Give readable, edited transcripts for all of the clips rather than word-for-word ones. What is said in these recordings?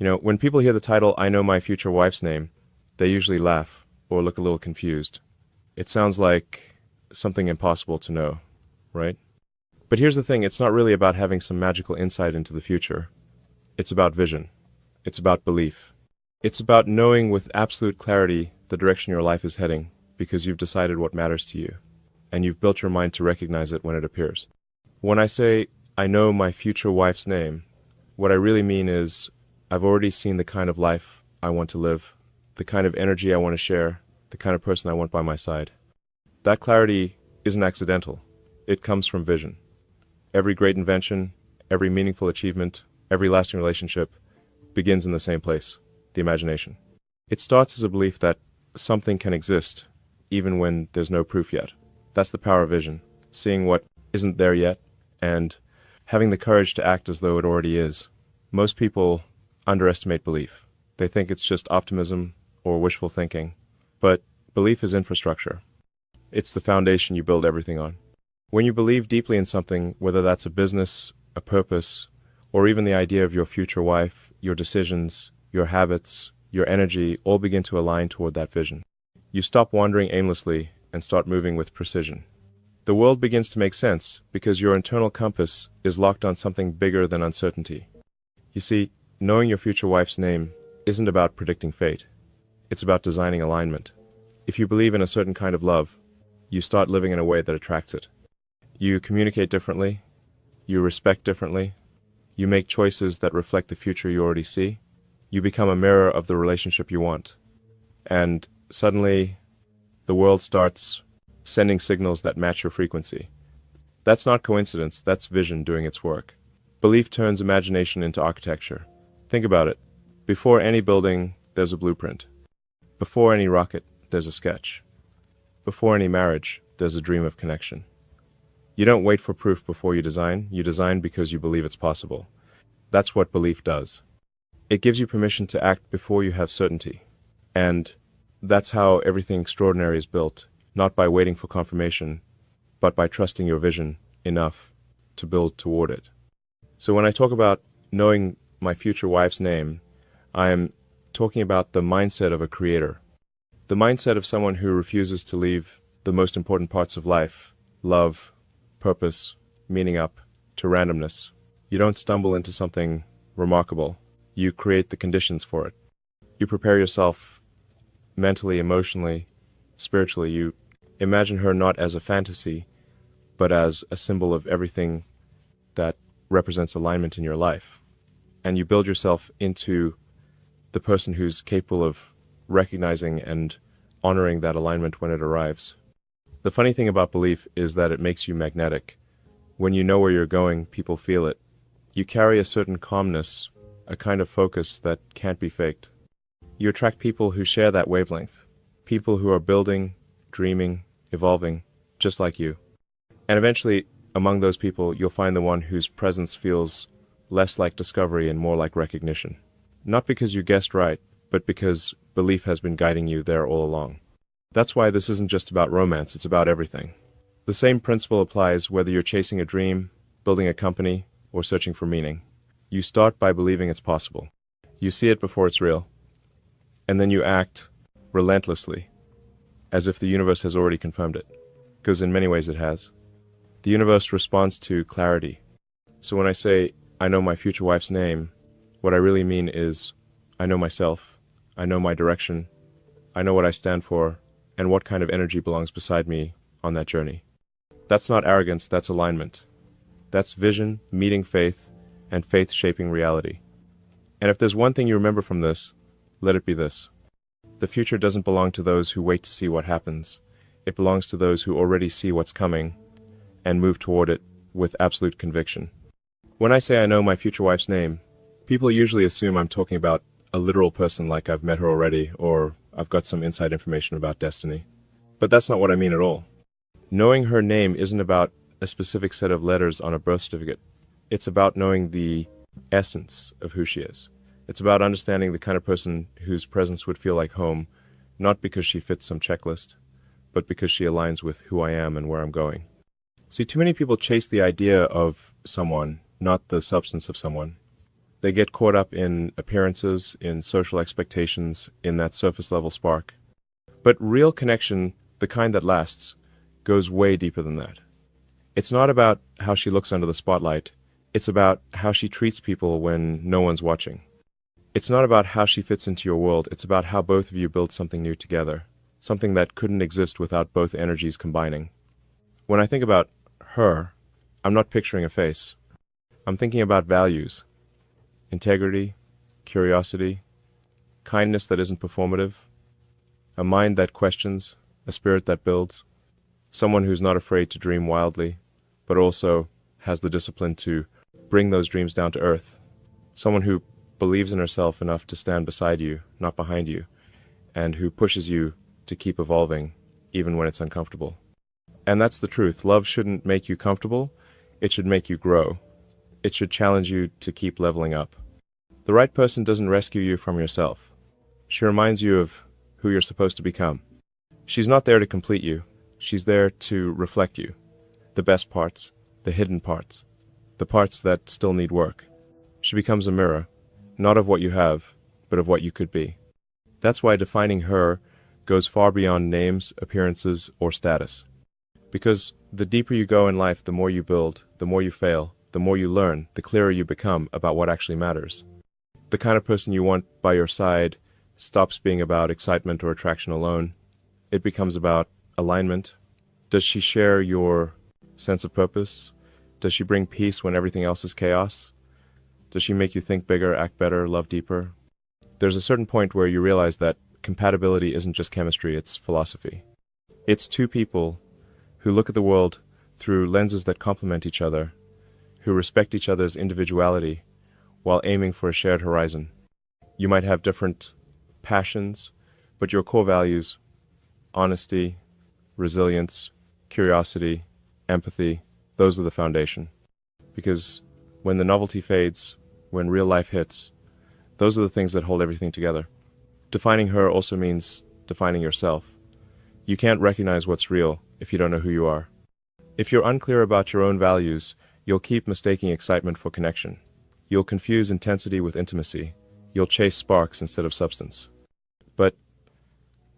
When people hear the title, I Know My Future Wife's Name, they usually laugh or look a little confused. It sounds like something impossible to know, right? But here's the thing, it's not really about having some magical insight into the future. It's about vision. It's about belief. It's about knowing with absolute clarity the direction your life is heading because you've decided what matters to you, and you've built your mind to recognize it when it appears. When I say, I know my future wife's name, what I really mean is I've already seen the kind of life I want to live, the kind of energy I want to share, the kind of person I want by my side. That clarity isn't accidental. It comes from vision. Every great invention, every meaningful achievement, every lasting relationship begins in the same place, the imagination. It starts as a belief that something can exist, even when there's no proof yet. That's the power of vision, seeing what isn't there yet, and having the courage to act as though it already is. Most people underestimate belief. They think it's just optimism or wishful thinking, but belief is infrastructure. It's the foundation you build everything on. When you believe deeply in something, whether that's a business, a purpose, or even the idea of your future wife, your decisions, your habits, your energy all begin to align toward that vision. You stop wandering aimlessly and start moving with precision. The world begins to make sense because your internal compass is locked on something bigger than uncertainty. You see, knowing your future wife's name isn't about predicting fate. It's about designing alignment. If you believe in a certain kind of love, you start living in a way that attracts it. You communicate differently. You respect differently. You make choices that reflect the future you already see. You become a mirror of the relationship you want. And suddenly, the world starts sending signals that match your frequency. That's not coincidence, that's vision doing its work. Belief turns imagination into architecture. Think about it. Before any building, there's a blueprint. Before any rocket, there's a sketch. Before any marriage, there's a dream of connection. You don't wait for proof before you design because you believe it's possible. That's what belief does. It gives you permission to act before you have certainty. And that's how everything extraordinary is built, not by waiting for confirmation, but by trusting your vision enough to build toward it. So when I talk about knowing my future wife's name, I am talking about the mindset of a creator. The mindset of someone who refuses to leave the most important parts of life, love, purpose, meaning up, to randomness. You don't stumble into something remarkable. You create the conditions for it. You prepare yourself mentally, emotionally, spiritually. You imagine her not as a fantasy, but as a symbol of everything that represents alignment in your life. And you build yourself into the person who's capable of recognizing and honoring that alignment when it arrives. The funny thing about belief is that it makes you magnetic. When you know where you're going, people feel it. You carry a certain calmness, a kind of focus that can't be faked. You attract people who share that wavelength, people who are building, dreaming, evolving, just like you. And eventually, among those people, you'll find the one whose presence feels less like discovery and more like recognition. Not because you guessed right, but because belief has been guiding you there all along. That's why this isn't just about romance, it's about everything. The same principle applies whether you're chasing a dream, building a company, or searching for meaning. You start by believing it's possible. You see it before it's real. And then you act relentlessly, as if the universe has already confirmed it. Because in many ways it has. The universe responds to clarity. So when I say, I know my future wife's name, what I really mean is, I know myself, I know my direction, I know what I stand for, and what kind of energy belongs beside me on that journey. That's not arrogance, that's alignment. That's vision meeting faith, and faith shaping reality. And if there's one thing you remember from this, let it be this. The future doesn't belong to those who wait to see what happens. It belongs to those who already see what's coming and move toward it with absolute conviction. When I say I know my future wife's name, people usually assume I'm talking about a literal person like I've met her already, or I've got some inside information about destiny. But that's not what I mean at all. Knowing her name isn't about a specific set of letters on a birth certificate. It's about knowing the essence of who she is. It's about understanding the kind of person whose presence would feel like home, not because she fits some checklist, but because she aligns with who I am and where I'm going. See, too many people chase the idea of someone, not the substance of someone. They get caught up in appearances, in social expectations, in that surface level spark. But real connection, the kind that lasts, goes way deeper than that. It's not about how she looks under the spotlight. It's about how she treats people when no one's watching. It's not about how she fits into your world. It's about how both of you build something new together, something that couldn't exist without both energies combining. When I think about her, I'm not picturing a face. I'm thinking about values, integrity, curiosity, kindness that isn't performative, a mind that questions, a spirit that builds, someone who's not afraid to dream wildly, but also has the discipline to bring those dreams down to earth, someone who believes in herself enough to stand beside you, not behind you, and who pushes you to keep evolving, even when it's uncomfortable. And that's the truth. Love shouldn't make you comfortable. It should make you grow. It should challenge you to keep leveling up. The right person doesn't rescue you from yourself. She reminds you of who you're supposed to become. She's not there to complete you. She's there to reflect you. The best parts, the hidden parts, the parts that still need work. She becomes a mirror, not of what you have, but of what you could be. That's why defining her goes far beyond names, appearances, or status. Because the deeper you go in life, the more you build, the more you fail, the more you learn, the clearer you become about what actually matters. The kind of person you want by your side stops being about excitement or attraction alone. It becomes about alignment. Does she share your sense of purpose? Does she bring peace when everything else is chaos? Does she make you think bigger, act better, love deeper? There's a certain point where you realize that compatibility isn't just chemistry, it's philosophy. It's two people who look at the world through lenses that complement each other, who respect each other's individuality while aiming for a shared horizon. You might have different passions, but your core values, honesty, resilience, curiosity, empathy, those are the foundation. Because when the novelty fades, when real life hits, those are the things that hold everything together. Defining her also means defining yourself. You can't recognize what's real if you don't know who you are. If you're unclear about your own values, you'll keep mistaking excitement for connection. You'll confuse intensity with intimacy. You'll chase sparks instead of substance. But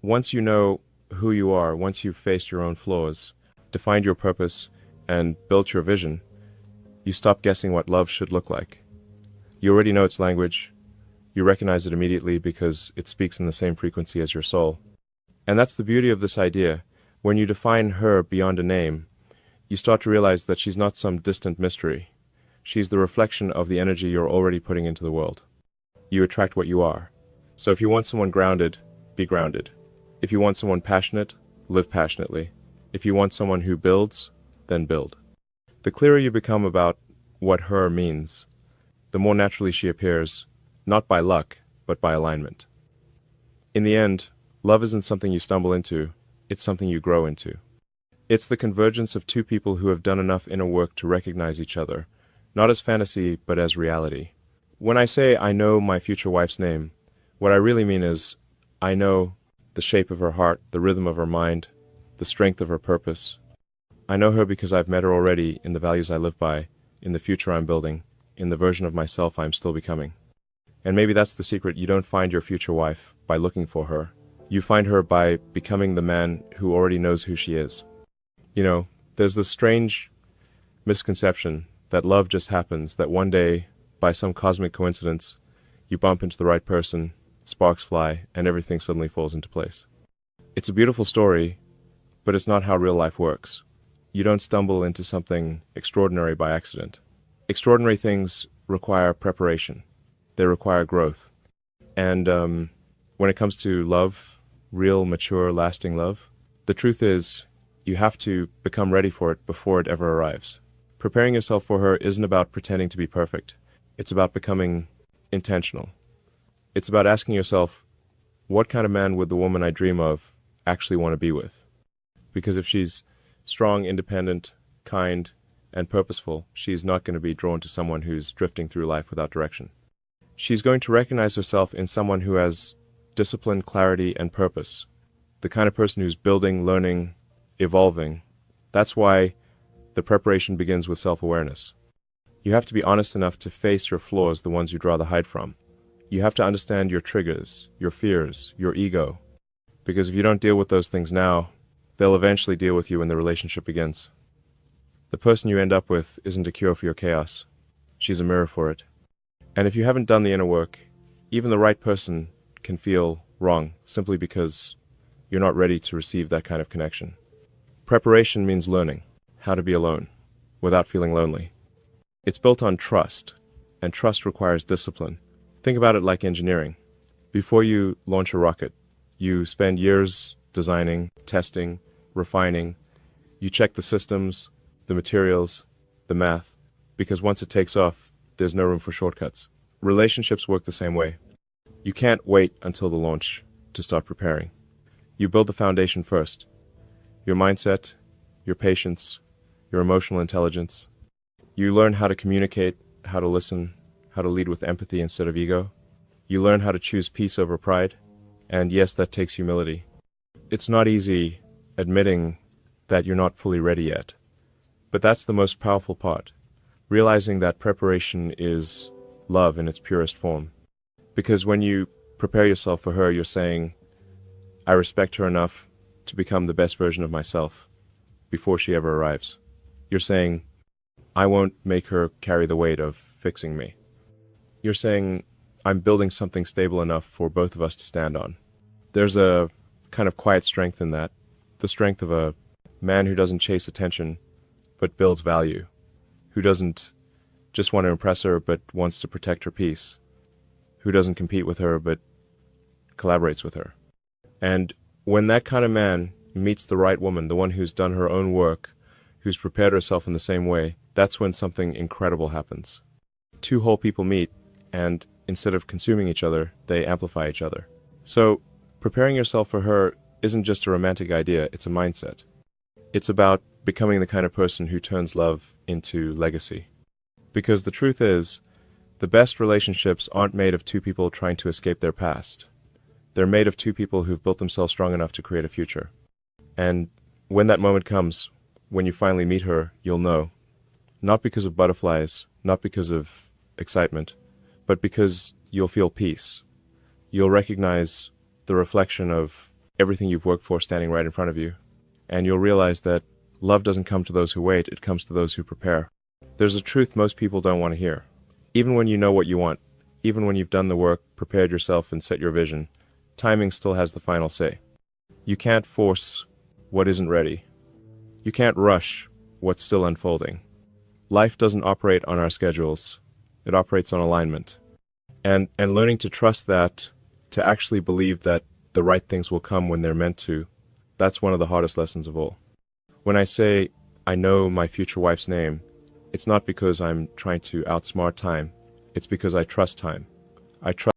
once you know who you are, once you've faced your own flaws, defined your purpose, and built your vision, you stop guessing what love should look like. You already know its language. You recognize it immediately because it speaks in the same frequency as your soul. And that's the beauty of this idea. When you define her beyond a name, you start to realize that she's not some distant mystery. She's the reflection of the energy you're already putting into the world. You attract what you are. So if you want someone grounded, be grounded. If you want someone passionate, live passionately. If you want someone who builds, then build. The clearer you become about what her means, the more naturally she appears, not by luck, but by alignment. In the end, love isn't something you stumble into, it's something you grow into. It's the convergence of two people who have done enough inner work to recognize each other, not as fantasy, but as reality. When I say I know my future wife's name, what I really mean is I know the shape of her heart, the rhythm of her mind, the strength of her purpose. I know her because I've met her already in the values I live by, in the future I'm building, in the version of myself I'm still becoming. And maybe that's the secret. You don't find your future wife by looking for her. You find her by becoming the man who already knows who she is. You know, there's this strange misconception that love just happens, that one day, by some cosmic coincidence, you bump into the right person, sparks fly, and everything suddenly falls into place. It's a beautiful story, but it's not how real life works. You don't stumble into something extraordinary by accident. Extraordinary things require preparation. They require growth. And when it comes to love, real, mature, lasting love, the truth is you have to become ready for it before it ever arrives. Preparing yourself for her isn't about pretending to be perfect. It's about becoming intentional. It's about asking yourself, what kind of man would the woman I dream of actually want to be with? Because if she's strong, independent, kind, and purposeful, she's not going to be drawn to someone who's drifting through life without direction. She's going to recognize herself in someone who has discipline, clarity, and purpose. The kind of person who's building, learning, evolving. That's why the preparation begins with self-awareness. You have to be honest enough to face your flaws, the ones you'd rather hide from. You have to understand your triggers, your fears, your ego. Because if you don't deal with those things now, they'll eventually deal with you when the relationship begins. The person you end up with isn't a cure for your chaos. She's a mirror for it. And if you haven't done the inner work, even the right person can feel wrong simply because you're not ready to receive that kind of connection. Preparation means learning how to be alone without feeling lonely. It's built on trust, and trust requires discipline. Think about it like engineering. Before you launch a rocket, you spend years designing, testing, refining. You check the systems, the materials, the math, because once it takes off, there's no room for shortcuts. Relationships work the same way. You can't wait until the launch to start preparing. You build the foundation first. Your mindset, your patience, your emotional intelligence. You learn how to communicate, how to listen, how to lead with empathy instead of ego. You learn how to choose peace over pride. And yes, that takes humility. It's not easy admitting that you're not fully ready yet. But that's the most powerful part. Realizing that preparation is love in its purest form. Because when you prepare yourself for her, you're saying, I respect her enough to become the best version of myself before she ever arrives. You're saying, I won't make her carry the weight of fixing me. You're saying, I'm building something stable enough for both of us to stand on. There's a kind of quiet strength in that. The strength of a man who doesn't chase attention, but builds value. Who doesn't just want to impress her, but wants to protect her peace. Who doesn't compete with her, but collaborates with her. And when that kind of man meets the right woman, the one who's done her own work, who's prepared herself in the same way, that's when something incredible happens. Two whole people meet, and instead of consuming each other, they amplify each other. So, preparing yourself for her isn't just a romantic idea, it's a mindset. It's about becoming the kind of person who turns love into legacy. Because the truth is, the best relationships aren't made of two people trying to escape their past. They're made of two people who've built themselves strong enough to create a future. And when that moment comes, when you finally meet her, you'll know. Not because of butterflies, not because of excitement, but because you'll feel peace. You'll recognize the reflection of everything you've worked for standing right in front of you. And you'll realize that love doesn't come to those who wait, it comes to those who prepare. There's a truth most people don't want to hear. Even when you know what you want, even when you've done the work, prepared yourself, and set your vision, timing still has the final say. You can't force what isn't ready. You can't rush what's still unfolding. Life doesn't operate on our schedules. It operates on alignment. And learning to trust that, to actually believe that the right things will come when they're meant to, that's one of the hardest lessons of all. When I say, I know my future wife's name, it's not because I'm trying to outsmart time. It's because I trust time. I trust